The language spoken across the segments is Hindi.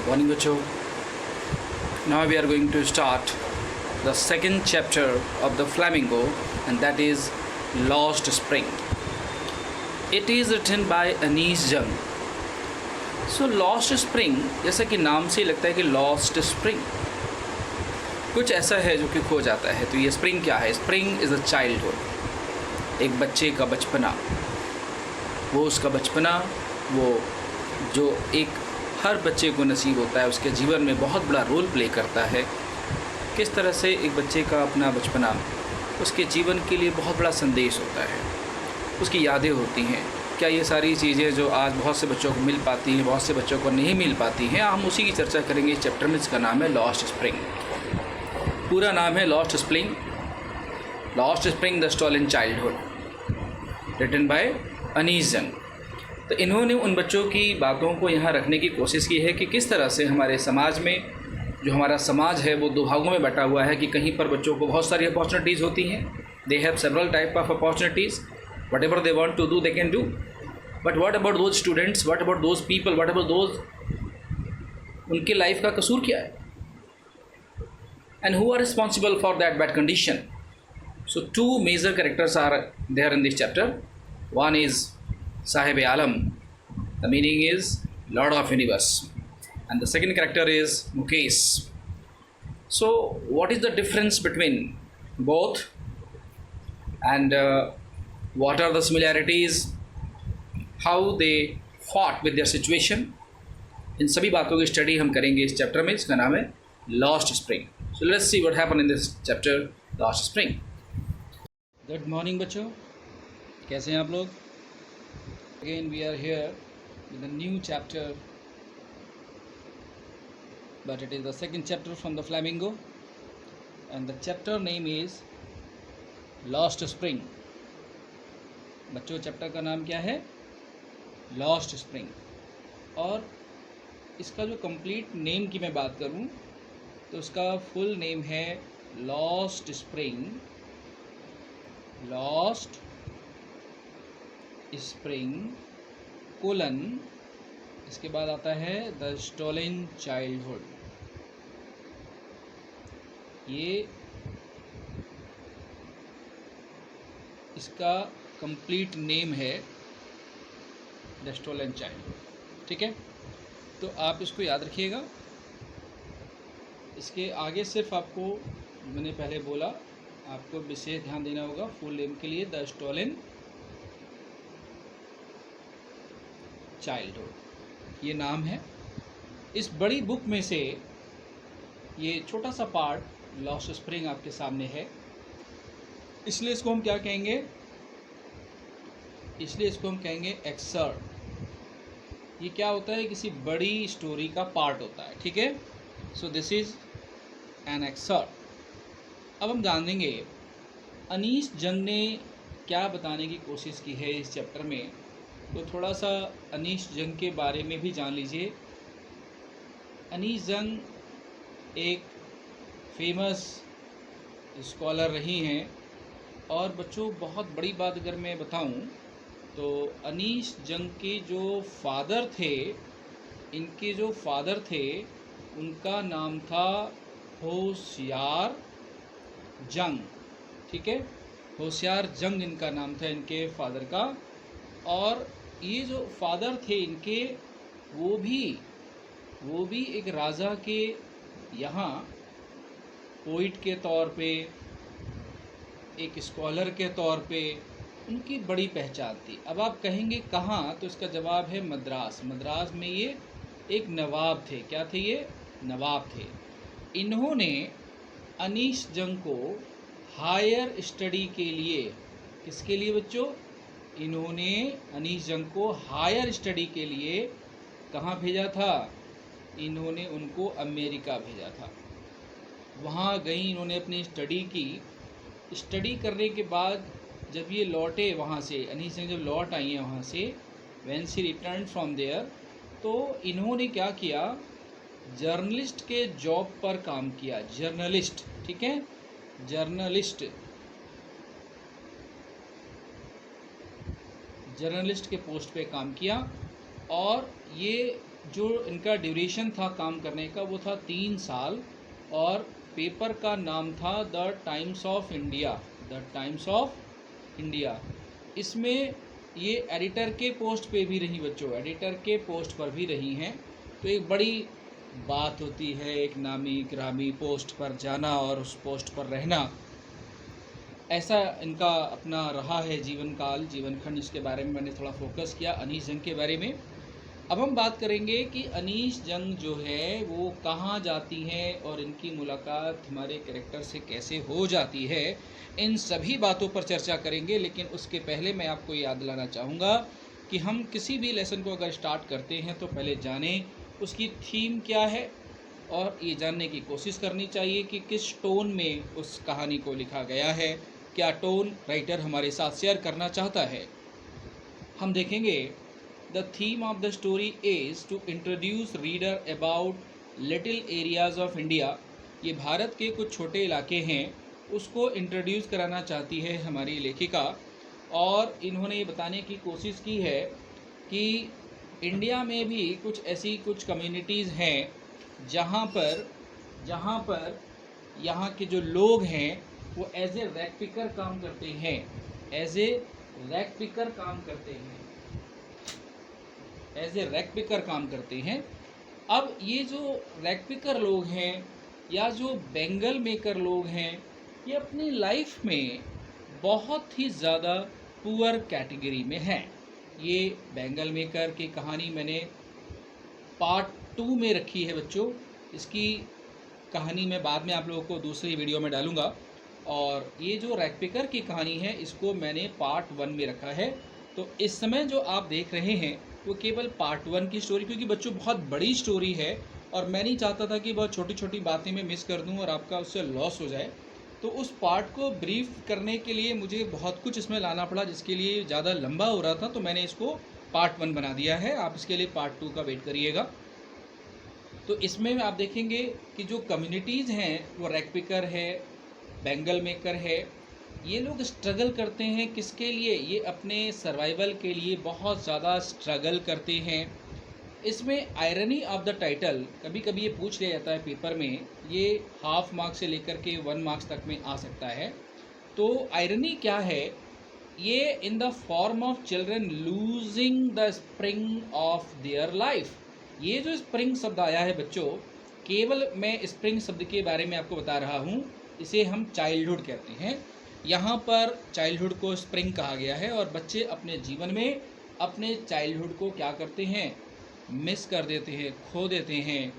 Morning Bacho. Now we are going to start the second chapter of the Flamingo, and that is Lost Spring. It is written by Anees Jung. So Lost Spring, जैसा कि नाम से लगता है कि Lost Spring कुछ ऐसा है जो कि खो जाता है. तो ये स्प्रिंग क्या है? स्प्रिंग इज़ अ चाइल्डहुड, एक बच्चे का बचपना. वो उसका बचपना, वो जो एक हर बच्चे को नसीब होता है, उसके जीवन में बहुत बड़ा रोल प्ले करता है. किस तरह से एक बच्चे का अपना बचपना उसके जीवन के लिए बहुत बड़ा संदेश होता है, उसकी यादें होती हैं. क्या ये सारी चीज़ें जो आज बहुत से बच्चों को मिल पाती हैं, बहुत से बच्चों को नहीं मिल पाती हैं, हम उसी की चर्चा करेंगे इस चैप्टर में. इसका नाम है लॉस्ट स्प्रिंग. पूरा नाम है lost spring the stolen childhood, written by Anees Jung. तो इन्होंने उन बच्चों की बातों को यहाँ रखने की कोशिश की है कि किस तरह से हमारे समाज में, जो हमारा समाज है वो दो भागों में बटा हुआ है. कि कहीं पर बच्चों को बहुत सारी अपॉर्चुनिटीज़ होती हैं, they have several type of opportunities, whatever they want to do they can do. But what about those students, what about those people, what about those, उनके लाइफ का कसूर क्या है, and who are responsible for that bad condition. So two major characters are there in this chapter. One is Sahib Alam, the meaning is Lord of Universe, and the second character is Mukesh. So what is the difference between both, and what are the similarities, how they fought with their situation? इन सभी बातों की स्टडी हम करेंगे इस चैप्टर में. इसका नाम है lost spring. So let's see what happen in this chapter lost spring. Good morning बच्चों, कैसे हैं आप लोग? Again we are here with a new chapter, but it is the second chapter from the Flamingo, and the chapter name is Lost Spring. बच्चों, चैप्टर का नाम क्या है? Lost spring. और इसका जो कंप्लीट नेम की मैं बात करूं तो उसका फुल नेम है lost spring, lost spring colon, इसके बाद आता है द स्टोलन चाइल्डहुड. ये इसका कंप्लीट नेम है, द स्टोलन चाइल्डहुड. ठीक है, तो आप इसको याद रखिएगा. इसके आगे सिर्फ आपको, मैंने पहले बोला, आपको विशेष ध्यान देना होगा फुल नेम के लिए, द स्टोलन चाइल्डहुड, ये नाम है. इस बड़ी बुक में से ये छोटा सा पार्ट लॉस्ट स्प्रिंग आपके सामने है, इसलिए इसको हम क्या कहेंगे? इसलिए इसको हम कहेंगे एक्सर्ट. ये क्या होता है? किसी बड़ी स्टोरी का पार्ट होता है. ठीक है, so this is an exert. अब हम जानेंगे अनीस जंग ने क्या बताने की कोशिश की है इस चैप्टर में. तो थोड़ा सा अनीस जंग के बारे में भी जान लीजिए. अनीस जंग एक फेमस स्कॉलर रही हैं. और बच्चों, बहुत बड़ी बात अगर मैं बताऊं तो अनीस जंग के जो फादर थे, इनके जो फादर थे उनका नाम था होशियार जंग. ठीक है, होशियार जंग इनका नाम था, इनके फादर का. और ये जो फादर थे इनके, वो भी एक राजा के यहाँ पोइट के तौर पे, एक स्कॉलर के तौर पे उनकी बड़ी पहचान थी. अब आप कहेंगे कहाँ, तो इसका जवाब है मद्रास. मद्रास में ये एक नवाब थे. क्या थे ये? नवाब थे. इन्होंने अनीस जंग को हायर स्टडी के लिए, किसके लिए बच्चों? इन्होंने अनीस जंग को हायर स्टडी के लिए कहाँ भेजा था? इन्होंने उनको अमेरिका भेजा था. वहाँ गई, इन्होंने अपनी स्टडी की. स्टडी करने के बाद जब ये लौटे वहाँ से, अनीस जंग जब लौट आई हैं वहाँ से, when she return from there, तो इन्होंने क्या किया? जर्नलिस्ट के जॉब पर काम किया. जर्नलिस्ट, ठीक है, जर्नलिस्ट के पोस्ट पे काम किया. और ये जो इनका ड्यूरेशन था काम करने का वो था 3 साल, और पेपर का नाम था the times of India. The times of India. इसमें ये एडिटर के पोस्ट पे भी रही बच्चों, एडिटर के पोस्ट पर भी रही हैं। तो एक बड़ी बात होती है एक नामी ग्रामी पोस्ट पर जाना और उस पोस्ट पर रहना। ऐसा इनका अपना रहा है जीवन काल, जीवन खंड। इसके बारे में मैंने थोड़ा फोकस किया अनीश जंग के बारे में। अब हम बात करेंगे कि अनीश जंग जो है वो कहाँ जाती हैं और इनकी मुलाकात हमारे कैरेक्टर से कैसे हो जाती है, इन सभी बातों पर चर्चा करेंगे। लेकिन उसके पहले मैं आपको याद दिलाना चाहूँगा कि हम किसी भी लेसन को अगर स्टार्ट करते हैं तो पहले जानें उसकी थीम क्या है, और ये जानने की कोशिश करनी चाहिए कि किस टोन में उस कहानी को लिखा गया है, क्या टोन राइटर हमारे साथ शेयर करना चाहता है। हम देखेंगे The theme of the story is to introduce reader about little areas of India। ये भारत के कुछ छोटे इलाके हैं उसको इंट्रोड्यूस कराना चाहती है हमारी लेखिका, और इन्होंने ये बताने की कोशिश की है कि इंडिया में भी कुछ ऐसी कुछ कम्युनिटीज़ हैं जहाँ पर यहाँ के जो लोग हैं वो एज ए रैक पिकर काम करते हैं, एज ए रैक पिकर काम करते हैं, एज ए रैक पिकर काम करते हैं। अब ये जो रैक पिकर लोग हैं या जो बैंगल मेकर लोग हैं, ये अपनी लाइफ में बहुत ही ज़्यादा पुअर कैटेगरी में हैं। ये बैंगल मेकर की कहानी मैंने पार्ट 2 में रखी है बच्चों। इसकी कहानी मैं बाद में आप लोगों को दूसरी वीडियो में डालूँगा, और ये जो रैक पिकर की कहानी है इसको मैंने पार्ट 1 में रखा है। तो इस समय जो आप देख रहे हैं वो केवल पार्ट 1 की स्टोरी, क्योंकि बच्चों बहुत बड़ी स्टोरी है और मैं नहीं चाहता था कि बहुत छोटी छोटी बातें मैं मिस कर दूं और आपका उससे लॉस हो जाए। तो उस पार्ट को ब्रीफ करने के लिए मुझे बहुत कुछ इसमें लाना पड़ा, जिसके लिए ज़्यादा लंबा हो रहा था, तो मैंने इसको पार्ट 1 बना दिया है। आप इसके लिए पार्ट 2 का वेट करिएगा। तो इसमें आप देखेंगे कि जो कम्युनिटीज़ हैं वो रैक पिकर है, बैंगल मेकर है। ये लोग स्ट्रगल करते हैं किसके लिए? ये अपने सर्वाइवल के लिए बहुत ज़्यादा स्ट्रगल करते हैं। इसमें आयरनी ऑफ द टाइटल कभी कभी ये पूछ लिया जाता है पेपर में, ये हाफ मार्क्स से लेकर के 1 मार्क्स तक में आ सकता है। तो आयरनी क्या है? ये in the form of children losing the spring of their life. ये जो स्प्रिंग शब्द आया है बच्चों, केवल मैं स्प्रिंग शब्द के बारे में आपको बता रहा हूँ। इसे हम चाइल्डहुड कहते हैं। यहाँ पर चाइल्डहुड को स्प्रिंग कहा गया है, और बच्चे अपने जीवन में अपने चाइल्डहुड को क्या करते हैं? मिस कर देते हैं, खो देते हैं।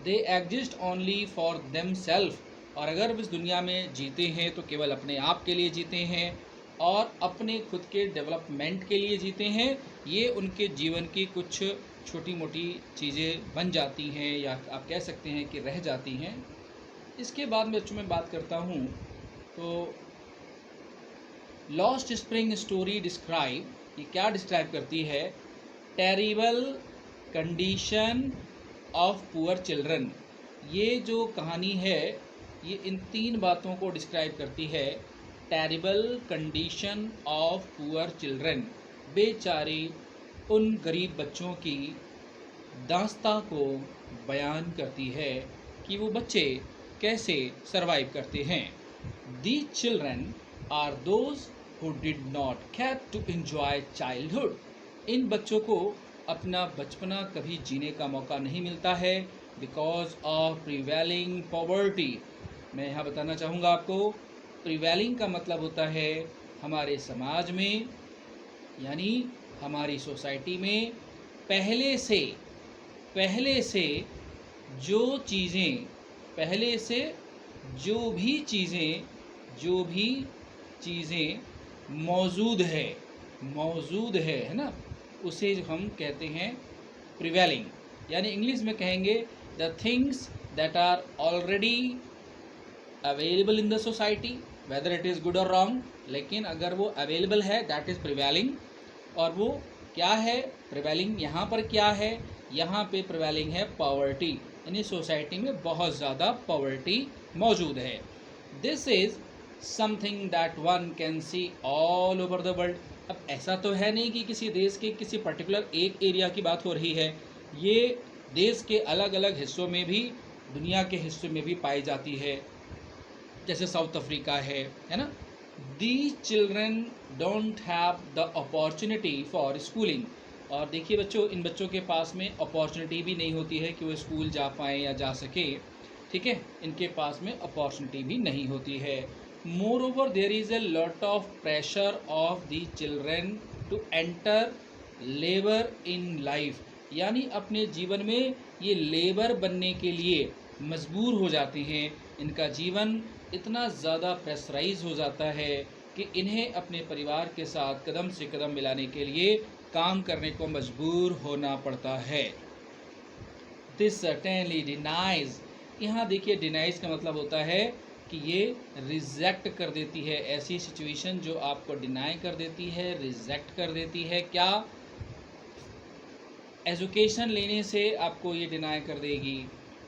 They exist only for them self. और अगर इस दुनिया में जीते हैं तो केवल अपने आप के लिए जीते हैं और अपने खुद के डेवलपमेंट के लिए जीते हैं। ये उनके जीवन की कुछ छोटी मोटी चीज़ें बन जाती हैं, या आप कह सकते हैं कि रह जाती हैं। इसके बाद में बच्चों में बात करता हूँ तो लॉस्ट स्प्रिंग स्टोरी डिस्क्राइब, ये क्या डिस्क्राइब करती है? Terrible condition of poor children. ये जो कहानी है ये इन 3 बातों को डिस्क्राइब करती है। Terrible condition of poor children, बेचारे उन गरीब बच्चों की दास्तां को बयान करती है कि वो बच्चे कैसे सरवाइव करते हैं। These children are those who did not get to enjoy childhood। इन बच्चों को अपना बचपना कभी जीने का मौका नहीं मिलता है बिकॉज ऑफ प्रिवेलिंग पॉवर्टी। मैं यहाँ बताना चाहूँगा आपको, प्रिवेलिंग का मतलब होता है हमारे समाज में, यानी हमारी सोसाइटी में पहले से जो भी चीज़ें मौजूद है ना, उसे हम कहते हैं प्रिवेलिंग। यानी इंग्लिश में कहेंगे the things that are already available in the society, whether it is good और रॉन्ग, लेकिन अगर वो अवेलेबल है दैट इज़ प्रिवेलिंग। और वो क्या है प्रिवेलिंग? यहाँ पर क्या है? यहाँ पे प्रिवेलिंग है पॉवर्टी, यानी सोसाइटी में बहुत ज़्यादा पॉवर्टी मौजूद है। This is something that one can see all over the world. अब ऐसा तो है नहीं कि किसी देश के किसी पर्टिकुलर एक एरिया की बात हो रही है, ये देश के अलग अलग हिस्सों में भी, दुनिया के हिस्सों में भी पाई जाती है, जैसे साउथ अफ्रीका है ना। The children don't have the opportunity for schooling. और देखिए बच्चों, इन बच्चों के पास में अपॉर्चुनिटी भी नहीं होती है कि वो स्कूल जा पाएँ या जा सके, ठीक है, इनके पास में अपॉर्चुनिटी भी नहीं होती है। Moreover there is a lot of pressure of the children to enter labour in life, यानी अपने जीवन में ये लेबर बनने के लिए मजबूर हो जाते हैं। इनका जीवन इतना ज़्यादा प्रेशराइज हो जाता है कि इन्हें अपने परिवार के साथ कदम से कदम मिलाने के लिए काम करने को मजबूर होना पड़ता है। दिस सर्टेनली डिनाइज, यहाँ देखिए डिनाइज का मतलब होता है कि ये रिजेक्ट कर देती है, ऐसी सिचुएशन जो आपको डिनाई कर देती है, रिजेक्ट कर देती है। क्या? एजुकेशन लेने से आपको ये डिनाई कर देगी,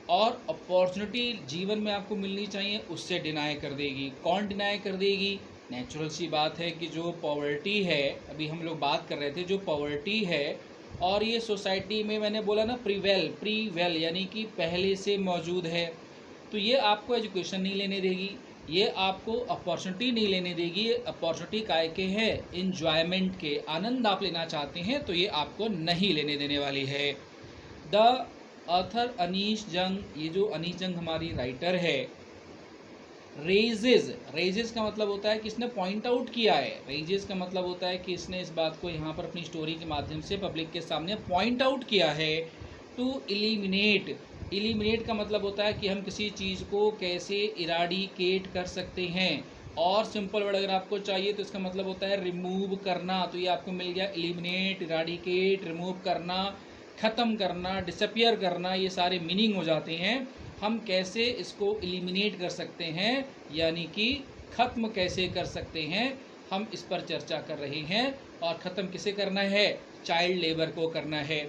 और अपॉर्चुनिटी जीवन में आपको मिलनी चाहिए उससे डिनाई कर देगी। कौन डिनाई कर देगी? नेचुरल सी बात है कि जो पॉवर्टी है, अभी हम लोग बात कर रहे थे, जो पॉवर्टी है और ये सोसाइटी में, मैंने बोला ना प्रीवेल यानी कि पहले से मौजूद है, तो ये आपको एजुकेशन नहीं लेने देगी, ये आपको अपॉर्चुनिटी नहीं लेने देगी। ये अपॉर्चुनिटी काय के है? इन्जॉयमेंट के, आनंद आप लेना चाहते हैं तो ये आपको नहीं लेने देने वाली है। द ऑथर अनीश जंग, ये जो अनीश जंग हमारी राइटर है, रेजेस का मतलब होता है कि इसने पॉइंट आउट किया है। रेजेस का मतलब होता है कि इसने इस बात को यहाँ पर अपनी स्टोरी के माध्यम से पब्लिक के सामने पॉइंट आउट किया है। टू इलिमिनेट का मतलब होता है कि हम किसी चीज़ को कैसे इराडिकेट कर सकते हैं, और सिंपल वर्ड अगर आपको चाहिए तो इसका मतलब होता है रिमूव करना। तो ये आपको मिल गया, इलिमिनेट, इराडिकेट, रिमूव करना, ख़त्म करना, डिसअपियर करना, ये सारे मीनिंग हो जाते हैं। हम कैसे इसको इलिमिनेट कर सकते हैं, यानी कि ख़त्म कैसे कर सकते हैं, हम इस पर चर्चा कर रहे हैं। और ख़त्म किसे करना है? चाइल्ड लेबर को करना है।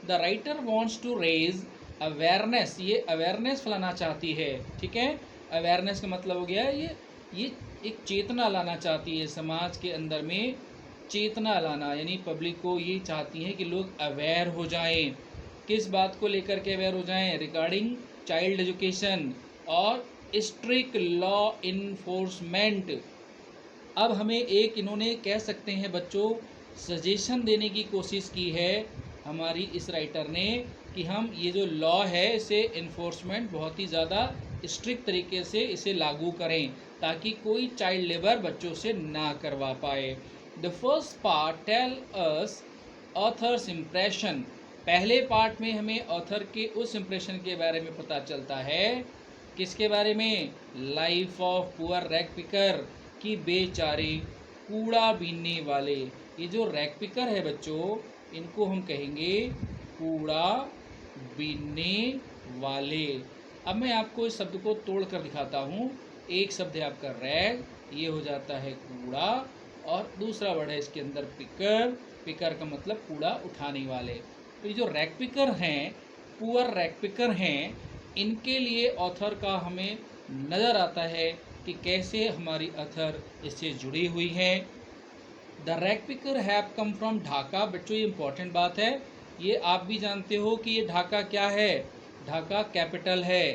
The writer wants to raise awareness, ये अवेयरनेस फैलाना चाहती है, ठीक है। अवेयरनेस का मतलब हो गया ये एक चेतना लाना चाहती है, समाज के अंदर में चेतना लाना, यानी पब्लिक को ये चाहती है कि लोग अवेयर हो जाएं। किस बात को लेकर के अवेयर हो जाएं? रिगार्डिंग चाइल्ड एजुकेशन और स्ट्रिक्ट लॉ इन्फोर्समेंट। अब हमें एक इन्होंने कह सकते हैं बच्चों सजेशन देने की कोशिश की है हमारी इस राइटर ने कि हम ये जो लॉ है इसे इन्फोर्समेंट बहुत ही ज़्यादा स्ट्रिक्ट तरीके से इसे लागू करें, ताकि कोई चाइल्ड लेबर बच्चों से ना करवा पाए। The first part tell us authors impression. पहले पार्ट में हमें ऑथर के उस इम्प्रेशन के बारे में पता चलता है। किसके बारे में? Life of poor rag picker, की बेचारे कूड़ा बीनने वाले। ये जो रैग पिकर है बच्चों, इनको हम कहेंगे कूड़ा बीनने वाले। अब मैं आपको इस शब्द को तोड़ कर दिखाता हूँ। एक शब्द है आपका रैग, ये हो जाता है कूड़ा, और दूसरा वर्ड है इसके अंदर पिकर। पिकर का मतलब कूड़ा उठाने वाले। तो ये जो रैग पिकर हैं, पुअर रैग पिकर हैं, इनके लिए ऑथर का हमें नज़र आता है कि कैसे हमारी ऑथर इससे जुड़ी हुई हैं। The rag picker have come from Dhaka. बच्चों ये इंपॉर्टेंट बात है, ये आप भी जानते हो कि ये ढाका क्या है? ढाका कैपिटल है।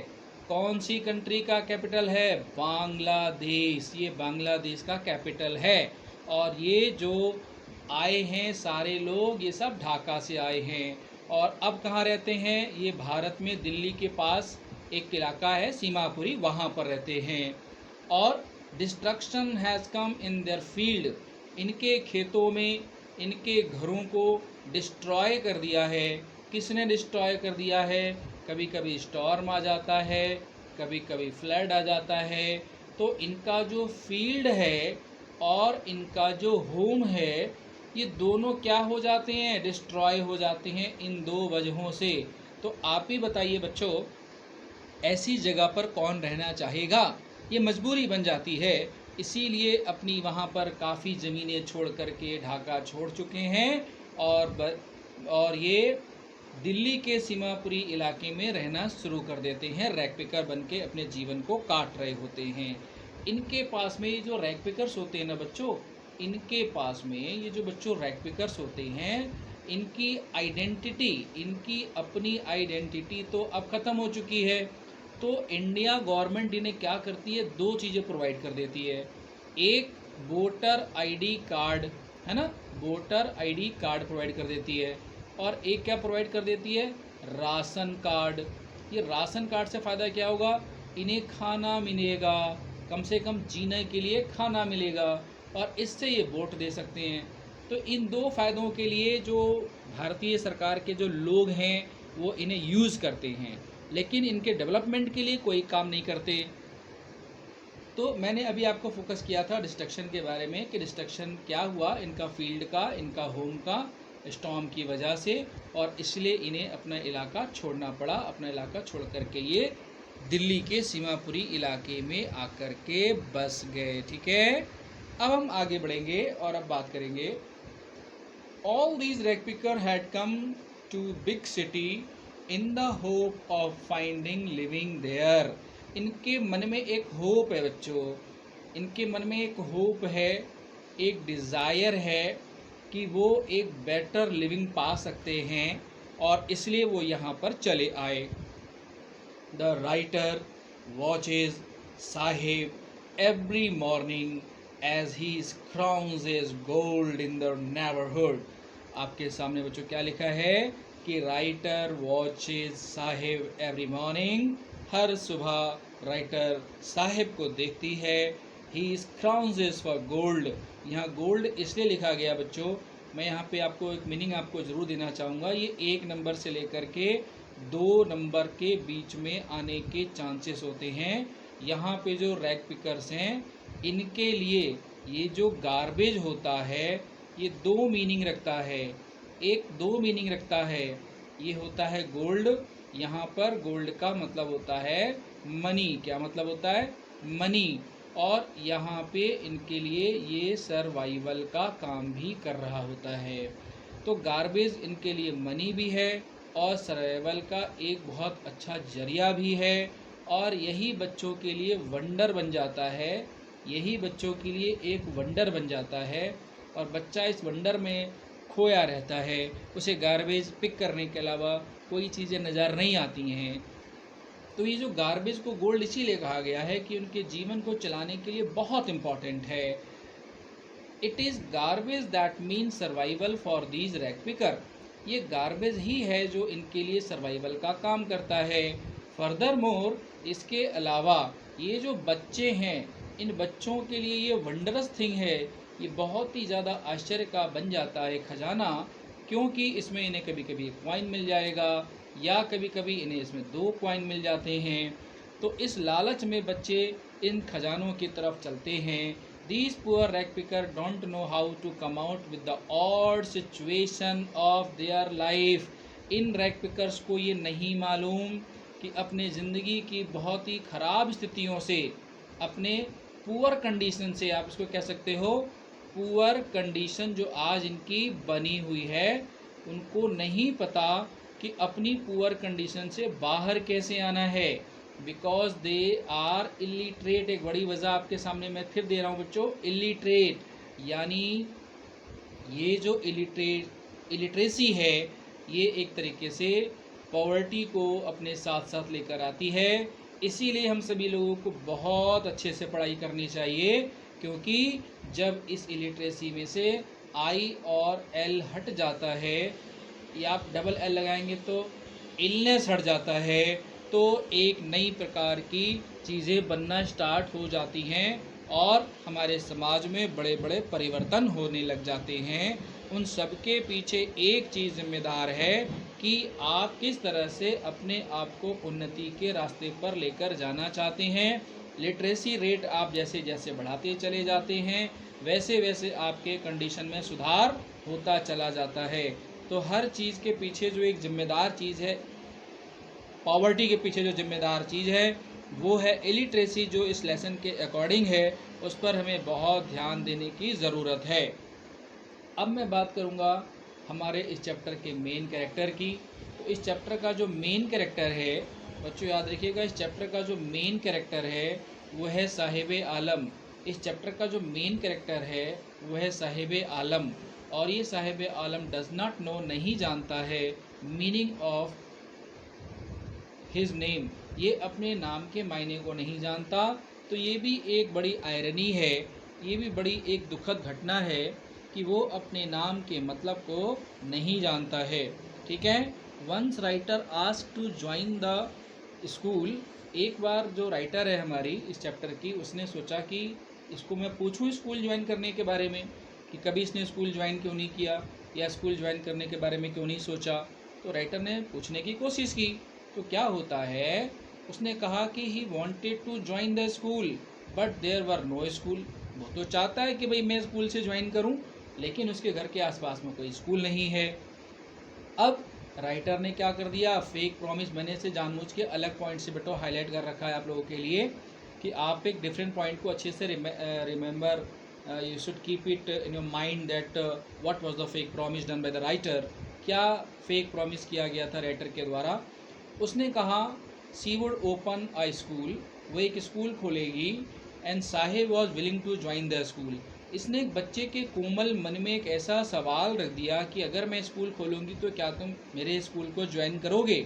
कौन सी कंट्री का कैपिटल है? बांग्लादेश। ये बांग्लादेश का कैपिटल है। और ये जो आए हैं सारे लोग, ये सब ढाका से आए हैं। और अब कहाँ रहते हैं? ये भारत में दिल्ली के पास एक इलाका है सीमापुरी, वहाँ पर रहते हैं। और destruction has come in their field. इनके खेतों में इनके घरों को डिस्ट्रॉय कर दिया है। किसने डिस्ट्रॉय कर दिया है? कभी कभी स्टॉर्म आ जाता है, कभी कभी फ्लड आ जाता है। तो इनका जो फील्ड है और इनका जो होम है, ये दोनों क्या हो जाते हैं? डिस्ट्रॉय हो जाते हैं इन दो वजहों से। तो आप ही बताइए बच्चों, ऐसी जगह पर कौन रहना चाहेगा? ये मजबूरी बन जाती है। इसीलिए अपनी वहाँ पर काफ़ी ज़मीनें छोड़ करके ढाका छोड़ चुके हैं, और ये दिल्ली के सीमापुरी इलाके में रहना शुरू कर देते हैं। रैग पिकर बन के अपने जीवन को काट रहे होते हैं। इनके पास में ये जो रैग पिकर्स होते हैं ना बच्चों, इनके पास में ये जो बच्चों रैग पिकर्स होते हैं, इनकी आइडेंटिटी, इनकी अपनी आइडेंटिटी तो अब ख़त्म हो चुकी है। तो इंडिया गवर्नमेंट इन्हें क्या करती है, दो चीज़ें प्रोवाइड कर देती है। एक वोटर आईडी कार्ड, है ना, वोटर आईडी कार्ड प्रोवाइड कर देती है, और एक क्या प्रोवाइड कर देती है, राशन कार्ड। ये राशन कार्ड से फ़ायदा क्या होगा, इन्हें खाना मिलेगा, कम से कम जीने के लिए खाना मिलेगा, और इससे ये वोट दे सकते हैं। तो इन दो फ़ायदों के लिए जो भारतीय सरकार के जो लोग हैं वो इन्हें यूज़ करते हैं, लेकिन इनके डेवलपमेंट के लिए कोई काम नहीं करते। तो मैंने अभी आपको फोकस किया था डिस्ट्रक्शन के बारे में कि डिस्ट्रक्शन क्या हुआ इनका फील्ड का, इनका होम का, स्टॉर्म की वजह से, और इसलिए इन्हें अपना इलाका छोड़ना पड़ा। अपना इलाका छोड़ करके ये दिल्ली के सीमापुरी इलाके में आकर के बस गए। ठीक है, अब हम आगे बढ़ेंगे और अब बात करेंगे। All these rag picker had come to big city in the hope of finding living there. इनके मन में एक होप है बच्चों, इनके मन में एक होप है, एक डिज़ायर है कि वो एक बेटर लिविंग पा सकते हैं, और इसलिए वो यहाँ पर चले आए। The writer watches Sahib every morning as he crowns his gold in the neighborhood। आपके सामने बच्चों क्या लिखा है कि writer watches Sahib every morning, हर सुबह राइटर साहिब को देखती है। He crowns his for gold, यहाँ गोल्ड इसलिए लिखा गया बच्चों, मैं यहाँ पे आपको एक मीनिंग आपको ज़रूर देना चाहूँगा। ये 1 नंबर से लेकर के 2 नंबर के बीच में आने के चांसेस होते हैं। यहाँ पे जो रैग पिकर्स हैं इनके लिए ये जो गार्बेज होता है ये 2 मीनिंग रखता है। एक 2 मीनिंग रखता है, ये होता है गोल्ड, यहाँ पर गोल्ड का मतलब होता है मनी। क्या मतलब होता है, मनी। और यहाँ पे इनके लिए ये सर्वाइवल का काम भी कर रहा होता है। तो गार्बेज इनके लिए मनी भी है और सर्वाइवल का एक बहुत अच्छा जरिया भी है, और यही बच्चों के लिए वंडर बन जाता है, यही बच्चों के लिए एक वंडर बन जाता है, और बच्चा इस वंडर में खोया रहता है। उसे गार्बेज पिक करने के अलावा कोई चीज़ें नज़र नहीं आती हैं। तो ये जो गार्बेज को गोल्ड इसीलिए कहा गया है कि उनके जीवन को चलाने के लिए बहुत इम्पॉर्टेंट है। It is garbage that mean survival for these rag picker. ये गार्बेज ही है जो इनके लिए सर्वाइवल का काम करता है। फर्दर मोर, इसके अलावा ये जो बच्चे हैं इन बच्चों के लिए ये वंडरस थिंग है, ये बहुत ही ज़्यादा आश्चर्य का बन जाता है खजाना, क्योंकि इसमें इन्हें कभी कभी 1 कॉइन मिल जाएगा या कभी कभी इन्हें इसमें 2 कॉइन मिल जाते हैं। तो इस लालच में बच्चे इन खजानों की तरफ चलते हैं। These poor rag picker don't know how to come out with the odd situation of their life। In rag pickers को ये नहीं मालूम कि अपने ज़िंदगी की बहुत ही ख़राब स्थितियों से, अपने पुअर कंडीशन से, आप इसको कह सकते हो पुअर कंडीशन जो आज इनकी बनी हुई है, उनको नहीं पता कि अपनी पुअर कंडीशन से बाहर कैसे आना है। Because they are illiterate. एक बड़ी वजह आपके सामने मैं फिर दे रहा हूँ बच्चों, इलिटरेट, यानी ये जो इलिटरेसी है ये एक तरीके से पॉवर्टी को अपने साथ साथ लेकर आती है। इसीलिए हम सभी लोगों को बहुत अच्छे से पढ़ाई करनी चाहिए, क्योंकि जब इस इलिटरेसी में से आई और एल हट जाता है, या आप डबल एल लगाएंगे तो इलनेस हट जाता है, तो एक नई प्रकार की चीज़ें बनना स्टार्ट हो जाती हैं और हमारे समाज में बड़े बड़े परिवर्तन होने लग जाते हैं। उन सब के पीछे एक चीज़ जिम्मेदार है कि आप किस तरह से अपने आप को उन्नति के रास्ते पर लेकर जाना चाहते हैं। लिटरेसी रेट आप जैसे जैसे बढ़ाते चले जाते हैं वैसे वैसे आपके कंडीशन में सुधार होता चला जाता है। तो हर चीज़ के पीछे जो एक जिम्मेदार चीज़ है, पॉवर्टी के पीछे जो जिम्मेदार चीज़ है वो है इलिटरेसी, जो इस लेसन के अकॉर्डिंग है उस पर हमें बहुत ध्यान देने की ज़रूरत है। अब मैं बात करूँगा हमारे इस चैप्टर के मेन कैरेक्टर की। तो इस चैप्टर का जो मेन कैरेक्टर है बच्चों, याद रखिएगा, इस चैप्टर का जो मेन कैरेक्टर है वो है साहिब आलम। इस चैप्टर का जो मेन कैरेक्टर है वो है साहिब आलम। और ये साहिब आलम डज नॉट नो, नहीं जानता है, मीनिंग ऑफ हिज नेम, ये अपने नाम के मायने को नहीं जानता। तो ये भी एक बड़ी आयरनी है, ये भी बड़ी एक दुखद घटना है कि वो अपने नाम के मतलब को नहीं जानता है। ठीक है। Once writer ask to join the school, एक बार जो राइटर है हमारी इस चैप्टर की, उसने सोचा कि इसको मैं पूछूं स्कूल ज्वाइन करने के बारे में, कि कभी इसने स्कूल ज्वाइन क्यों नहीं किया या स्कूल ज्वाइन करने के बारे में क्यों नहीं सोचा। तो राइटर ने पूछने की कोशिश की। तो क्या होता है, उसने कहा कि he wanted to join the school but there were no school. वो तो चाहता है कि भाई मैं स्कूल से ज्वाइन करूं, लेकिन उसके घर के आसपास में कोई स्कूल नहीं है। अब राइटर ने क्या कर दिया, फेक प्रॉमिस, मैंने इसे जानबूझ के अलग पॉइंट से बेटो हाईलाइट कर रखा है आप लोगों के लिए कि आप एक डिफरेंट पॉइंट को अच्छे से remember, you should keep it in your mind that what was the fake promise done by the writer. क्या फेक प्रॉमिस किया गया था राइटर के द्वारा। उसने कहा she would open a school, वो एक स्कूल खोलेगी, and Sahib was willing to join the school. इसने एक बच्चे के कोमल मन में एक ऐसा सवाल रख दिया कि अगर मैं स्कूल खोलूँगी तो क्या तुम मेरे स्कूल को ज्वाइन करोगे।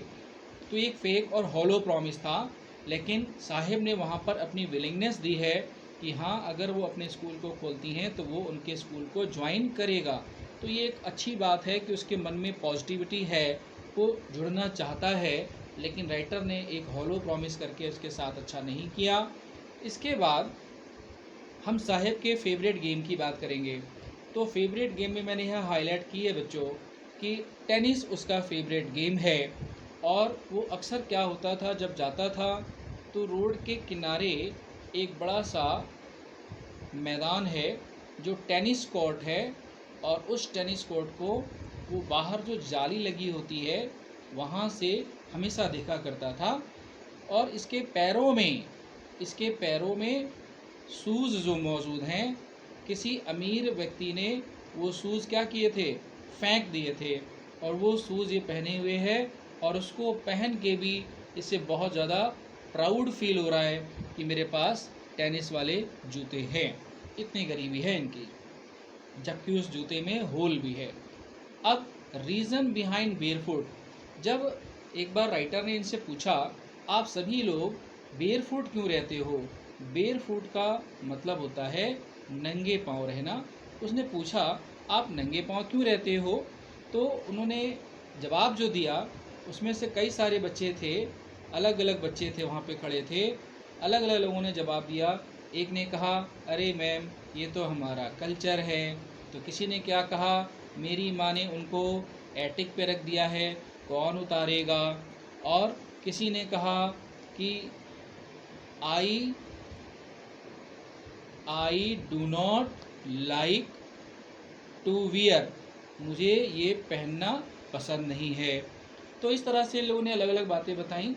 तो एक फेक और हॉलो प्रॉमिस था, लेकिन साहिब ने वहाँ पर अपनी विलिंगनेस दी है कि हाँ अगर वो अपने स्कूल को खोलती हैं तो वो उनके स्कूल को ज्वाइन करेगा। तो ये एक अच्छी बात है कि उसके मन में पॉजिटिविटी है, वो जुड़ना चाहता है, लेकिन राइटर ने एक हॉलो प्रॉमिस करके उसके साथ अच्छा नहीं किया। इसके बाद हम साहिब के फेवरेट गेम की बात करेंगे। तो फेवरेट गेम में मैंने यहाँ हाईलाइट की है बच्चों कि टेनिस उसका फेवरेट गेम है। और वो अक्सर क्या होता था, जब जाता था तो रोड के किनारे एक बड़ा सा मैदान है जो टेनिस कोर्ट है, और उस टेनिस कोर्ट को वो बाहर जो जाली लगी होती है वहाँ से हमेशा देखा करता था। और इसके पैरों में शूज़ जो मौजूद हैं, किसी अमीर व्यक्ति ने वो शूज़ क्या किए थे, फेंक दिए थे, और वो शूज़ ये पहने हुए है, और उसको पहन के भी इससे बहुत ज़्यादा प्राउड फील हो रहा है कि मेरे पास टेनिस वाले जूते हैं। इतनी गरीबी है इनकी, जबकि उस जूते में होल भी है। अब रीज़न बिहाइंड बेयरफुट, जब एक बार राइटर ने इनसे पूछा आप सभी लोग बेयरफुट क्यों रहते हो। बेयरफुट का मतलब होता है नंगे पांव रहना। उसने पूछा आप नंगे पांव क्यों रहते हो। तो उन्होंने जवाब जो दिया, उसमें से कई सारे बच्चे थे, अलग अलग बच्चे थे वहाँ पे खड़े थे, अलग अलग लोगों ने जवाब दिया। एक ने कहा अरे मैम ये तो हमारा कल्चर है। तो किसी ने क्या कहा, मेरी माँ ने उनको एटिक पे रख दिया है, कौन उतारेगा। और किसी ने कहा कि I do not like to wear, मुझे ये पहनना पसंद नहीं है। तो इस तरह से लोगों ने अलग अलग बातें बताई।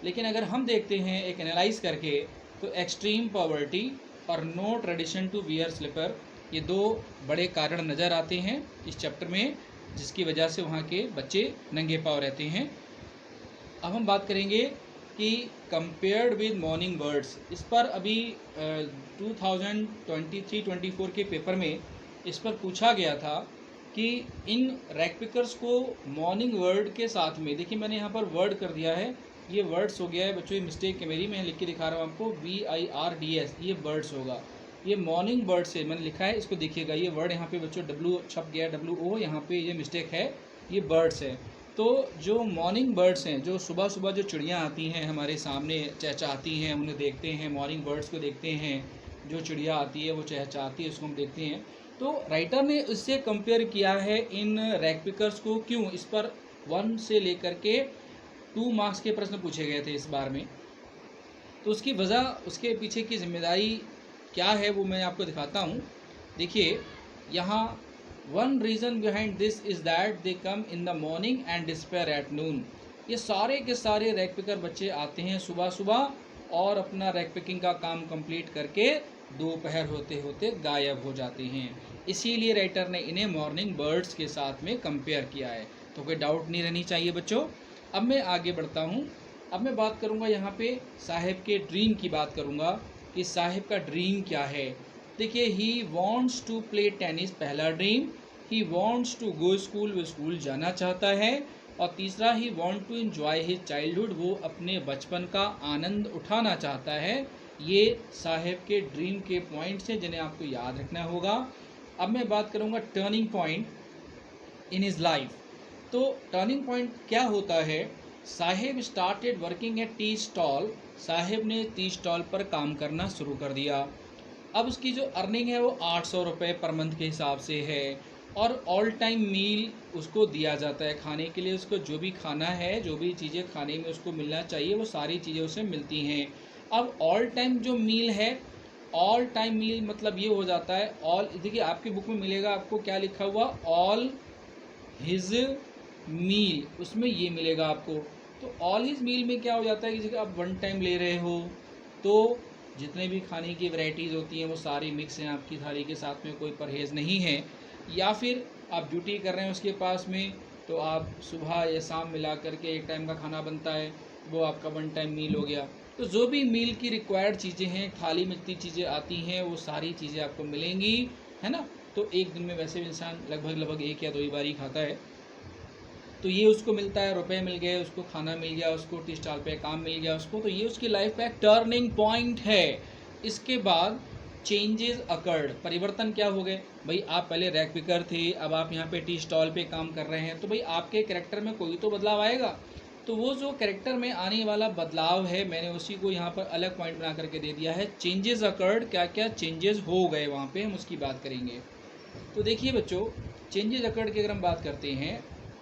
लेकिन अगर हम देखते हैं एक एनालाइज करके, तो एक्सट्रीम पॉवर्टी और no tradition to wear slipper, ये दो बड़े कारण नज़र आते हैं इस चैप्टर में, जिसकी वजह से वहाँ के बच्चे नंगे पाँव रहते हैं। अब हम बात करेंगे कि कंपेयर्ड विद मॉर्निंग बर्ड्स, इस पर अभी 2023-24 के पेपर में इस पर पूछा गया था कि इन रैक पिकर्स को मॉर्निंग वर्ड के साथ में, देखिए मैंने यहाँ पर वर्ड कर दिया है, ये वर्ड्स हो गया है बच्चों, ये मिस्टेक है मेरी, मैं लिख के दिखा रहा हूँ आपको BIRDS, ये बर्ड्स होगा, ये मॉर्निंग बर्ड से मैंने लिखा है, इसको देखिएगा, ये वर्ड यहाँ पे बच्चों W छप गया, WO, यहाँ पे ये मिस्टेक है, ये बर्ड्स है। तो जो मॉर्निंग बर्ड्स हैं, जो सुबह सुबह जो चिड़ियाँ आती हैं हमारे सामने, चहचहाती हैं, उन्हें देखते हैं, मॉर्निंग बर्ड्स को देखते हैं, जो चिड़िया आती है वो चहचहाती है, उसको हम देखते हैं। तो राइटर ने इससे कंपेयर किया है इन रैक पिकर्स को। क्यों, इस पर 1 से लेकर के 2 मार्क्स के प्रश्न पूछे गए थे इस बार में। तो उसकी वजह, उसके पीछे की जिम्मेदारी क्या है वो मैं आपको दिखाता हूँ। देखिए यहाँ, one reason behind this is that they come in the morning and despair at noon. ये सारे के सारे रैक पिकर बच्चे आते हैं सुबह सुबह और अपना रैक पिकिंग का काम कंप्लीट करके दोपहर होते होते गायब हो जाते हैं। इसीलिए राइटर ने इन्हें मॉर्निंग बर्ड्स के साथ में कंपेयर किया है। तो कोई डाउट नहीं रहनी चाहिए बच्चों। अब मैं आगे बढ़ता हूँ। अब मैं बात करूँगा यहाँ पे साहिब के ड्रीम की बात करूँगा कि साहिब का ड्रीम क्या है। देखिए, he wants to play tennis, पहला dream. He wants to go school, वो स्कूल जाना चाहता है। और तीसरा, he want to enjoy his childhood, वो अपने बचपन का आनंद उठाना चाहता है। ये साहेब के ड्रीम के पॉइंट्स हैं जिन्हें आपको याद रखना होगा। अब मैं बात करूँगा turning point in his life. तो टर्निंग पॉइंट क्या होता है? Saheb started working at tea stall, Saheb ने टी स्टॉल पर काम करना शुरू कर दिया। अब उसकी जो अर्निंग है वो 800 रुपये पर मंथ के हिसाब से है। और ऑल टाइम मील उसको दिया जाता है खाने के लिए। उसको जो भी खाना है, जो भी चीज़ें खाने में उसको मिलना चाहिए, वो सारी चीज़ें उसे मिलती हैं। अब ऑल टाइम जो मील है, ऑल टाइम मील मतलब ये हो जाता है, ऑल, देखिए आपकी बुक में मिलेगा आपको क्या लिखा हुआ, ऑल हिज मील, उसमें ये मिलेगा आपको। तो ऑल हिज मील में क्या हो जाता है कि जैसे आप वन टाइम ले रहे हो तो जितने भी खाने की वैरायटीज़ होती हैं वो सारी मिक्स हैं आपकी थाली के साथ में, कोई परहेज़ नहीं है। या फिर आप ड्यूटी कर रहे हैं उसके पास में, तो आप सुबह या शाम मिला करके एक टाइम का खाना बनता है, वो आपका वन टाइम मील हो गया। तो जो भी मील की रिक्वायर्ड चीज़ें हैं, थाली में जितनी चीज़ें आती हैं वो सारी चीज़ें आपको मिलेंगी, है ना। तो एक दिन में वैसे भी इंसान लगभग 1 या 2 ही बार ही खाता है। तो ये उसको मिलता है, रुपए मिल गए, उसको खाना मिल गया, उसको टी स्टॉल पे काम मिल गया उसको, तो ये उसकी लाइफ का एक टर्निंग पॉइंट है। इसके बाद चेंजेस अकर्ड, परिवर्तन क्या हो गए भाई? आप पहले रैक पिकर थे, अब आप यहाँ पे टी स्टॉल पे काम कर रहे हैं, तो भाई आपके कैरेक्टर में कोई तो बदलाव आएगा। तो वो जो कैरेक्टर में आने वाला बदलाव है, मैंने उसी को यहाँ पर अलग पॉइंट बना करके दे दिया है। चेंजेस अकर्ड, क्या क्या चेंजेस हो गए वहाँ पे, हम उसकी बात करेंगे। तो देखिए बच्चों, चेंजेस अकर्ड की अगर हम बात करते हैं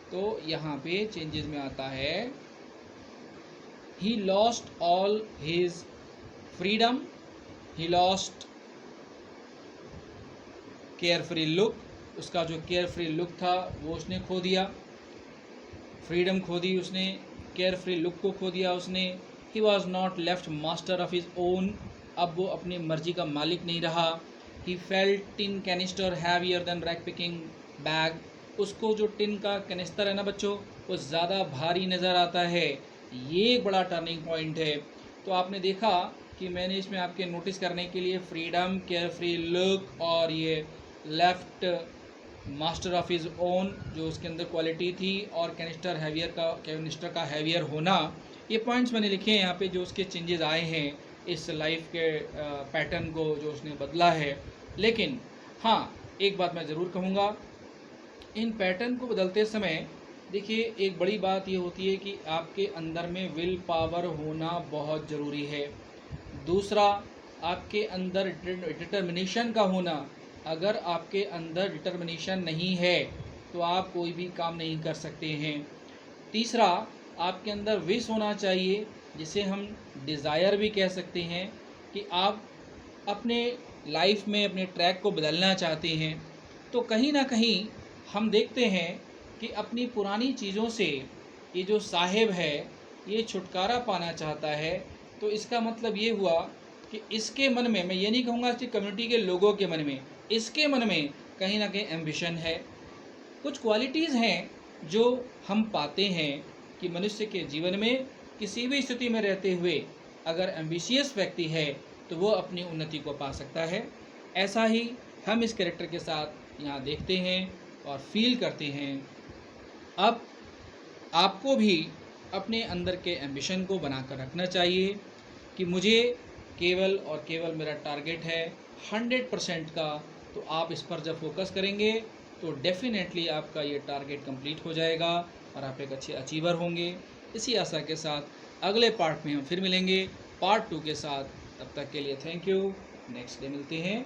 तो यहाँ पे चेंजेस में आता है, he lost all his freedom, he lost care free look, उसका जो केयर फ्री लुक था वो उसने खो दिया, फ्रीडम खो दी उसने, केयर फ्री लुक को खो दिया उसने। He was not left master of his own, अब वो अपनी मर्जी का मालिक नहीं रहा। He felt tin canister heavier than rag picking bag, उसको जो टिन का कैनिस्टर है ना बच्चों, वो ज़्यादा भारी नज़र आता है। ये एक बड़ा टर्निंग पॉइंट है। तो आपने देखा कि मैंने इसमें आपके नोटिस करने के लिए फ्रीडम, केयर फ्री लुक और ये left master of his own जो उसके अंदर क्वालिटी थी, और कैनिस्टर का हैवियर होना, ये पॉइंट्स मैंने लिखे हैं यहाँ पे जो उसके चेंजेस आए हैं इस लाइफ के पैटर्न को जो उसने बदला है। लेकिन हाँ, एक बात मैं ज़रूर कहूँगा, इन पैटर्न को बदलते समय देखिए एक बड़ी बात ये होती है कि आपके अंदर में विल पावर होना बहुत ज़रूरी है। दूसरा, आपके अंदर डिटर्मिनेशन का होना। अगर आपके अंदर डिटर्मिनेशन नहीं है तो आप कोई भी काम नहीं कर सकते हैं। तीसरा, आपके अंदर विश होना चाहिए, जिसे हम डिज़ायर भी कह सकते हैं, कि आप अपने लाइफ में अपने ट्रैक को बदलना चाहते हैं। तो कहीं ना कहीं हम देखते हैं कि अपनी पुरानी चीज़ों से ये जो साहिब है ये छुटकारा पाना चाहता है। तो इसका मतलब ये हुआ कि इसके मन में, मैं ये नहीं कहूँगा कि कम्युनिटी के लोगों के मन में, इसके मन में कहीं ना कहीं एम्बिशन है। कुछ क्वालिटीज़ हैं जो हम पाते हैं कि मनुष्य के जीवन में किसी भी स्थिति में रहते हुए अगर एम्बिशियस व्यक्ति है तो वो अपनी उन्नति को पा सकता है। ऐसा ही हम इस कैरेक्टर के साथ यहाँ देखते हैं और फील करते हैं। अब आपको भी अपने अंदर के एम्बिशन को बनाकर रखना चाहिए कि मुझे केवल और केवल मेरा टारगेट है 100% का। तो आप इस पर जब फोकस करेंगे तो डेफिनेटली आपका ये टारगेट कंप्लीट हो जाएगा और आप एक अच्छे अचीवर होंगे। इसी आशा के साथ अगले पार्ट में हम फिर मिलेंगे पार्ट 2 के साथ। तब तक के लिए थैंक यू। नेक्स्ट डे मिलते हैं।